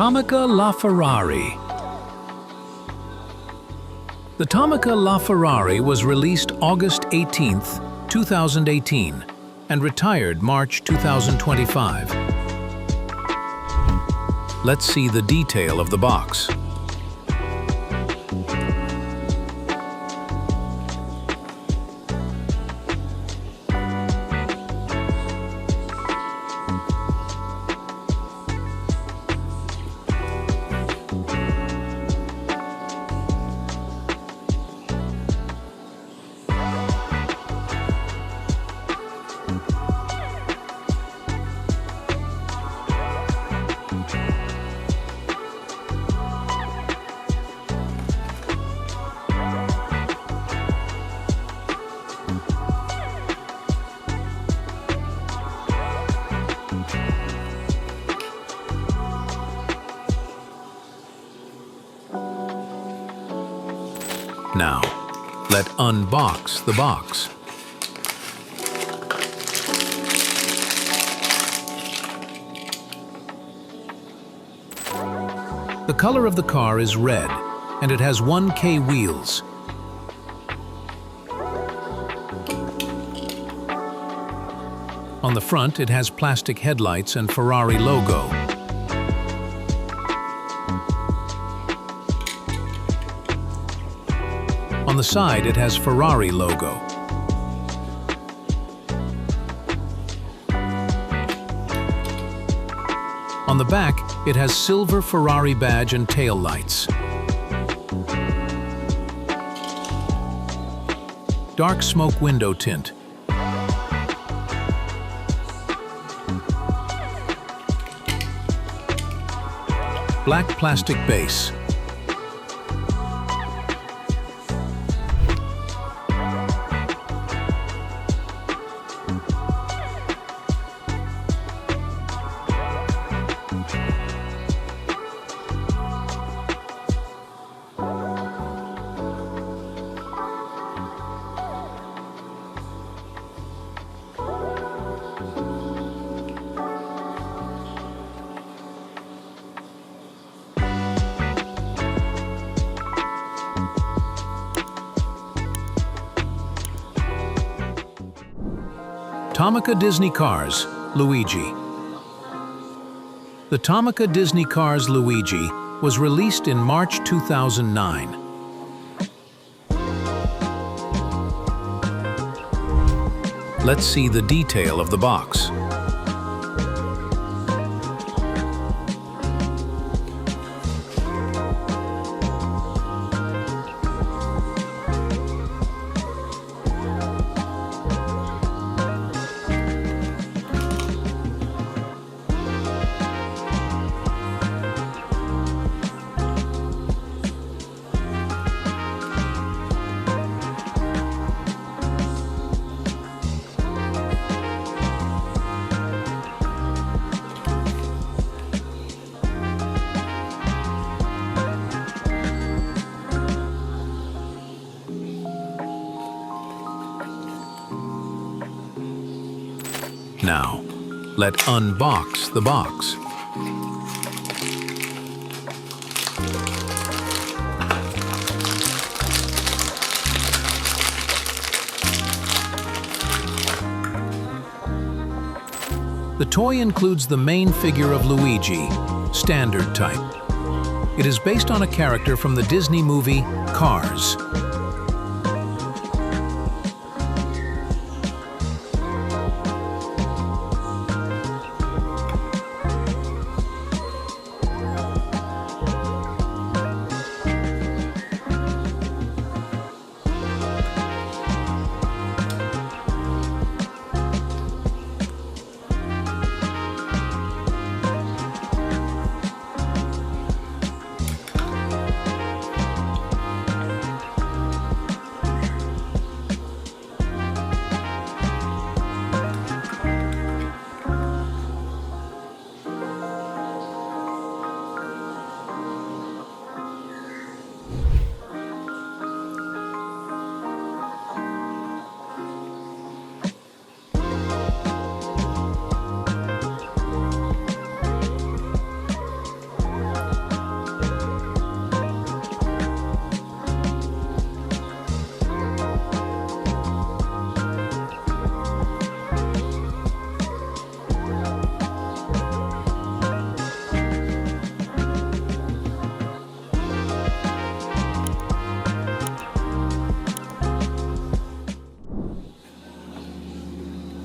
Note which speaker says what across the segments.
Speaker 1: Tomica LaFerrari. The Tomica LaFerrari was released August 18, 2018, and retired March 2025. Let's see the detail of the box. Now, let's unbox the box. The color of the car is red, and it has 1K wheels. On the front, it has plastic headlights and Ferrari logo. On the side, it has Ferrari logo. On the back, it has silver Ferrari badge and tail lights. Dark smoke window tint. Black plastic base. Tomica Disney Cars, Luigi. The Tomica Disney Cars Luigi was released in March 2009. Let's see the detail of the box. Now, let's unbox the box. The toy includes the main figure of Luigi, standard type. It is based on a character from the Disney movie Cars.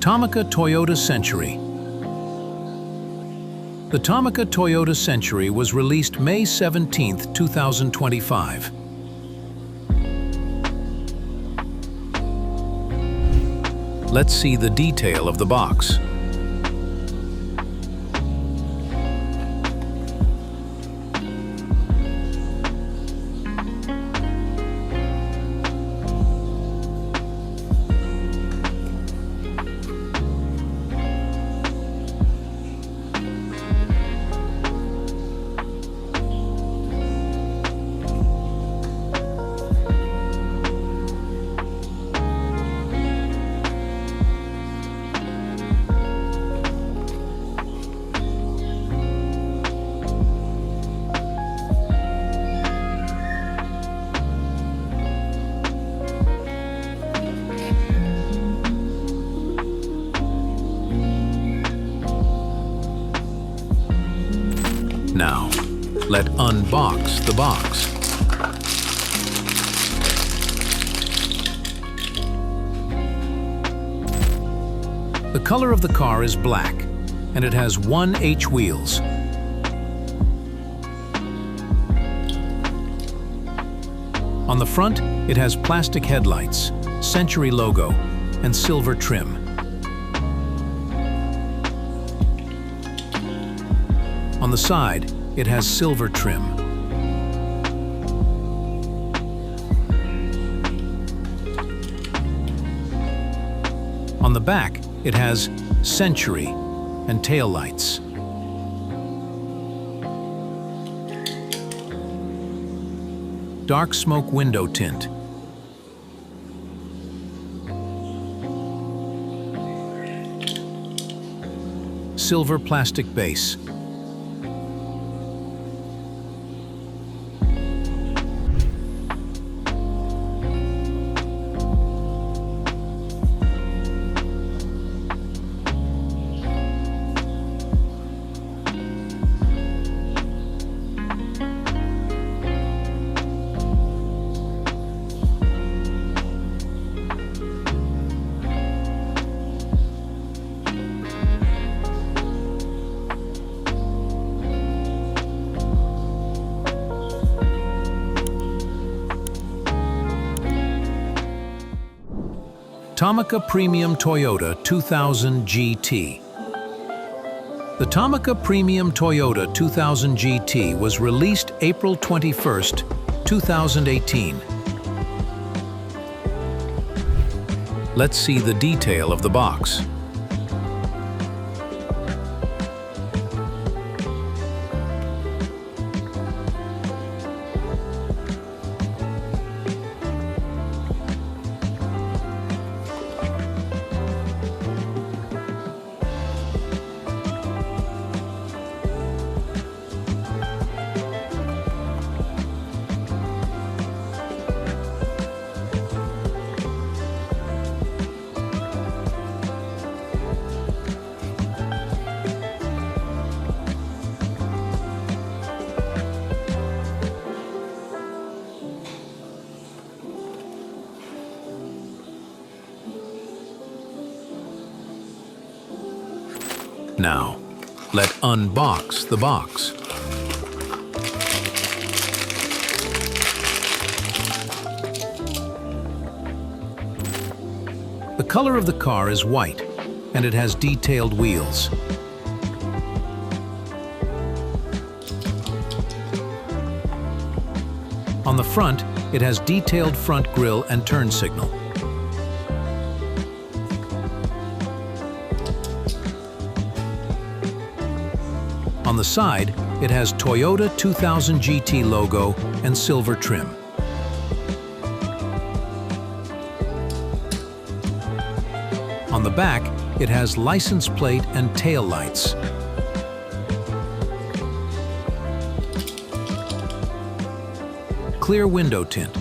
Speaker 1: Tomica Toyota Century. The Tomica Toyota Century was released May 17, 2025. Let's see the detail of the box. Now, let's unbox the box. The color of the car is black, and it has 1H wheels. On the front, it has plastic headlights, Century logo, and silver trim. On the side, it has silver trim. On the back, it has Century and taillights. Dark smoke window tint. Silver plastic base. Tomica Premium Toyota 2000 GT. The Tomica Premium Toyota 2000 GT was released April 21, 2018. Let's see the detail of the box. Now, let's unbox the box. The color of the car is white, and it has detailed wheels. On the front, it has detailed front grille and turn signal. On the side, it has Toyota 2000 GT logo and silver trim. On the back, it has license plate and tail lights. Clear window tint.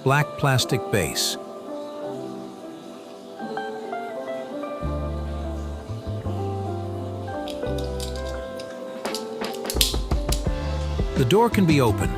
Speaker 1: Black plastic base. The door can be open,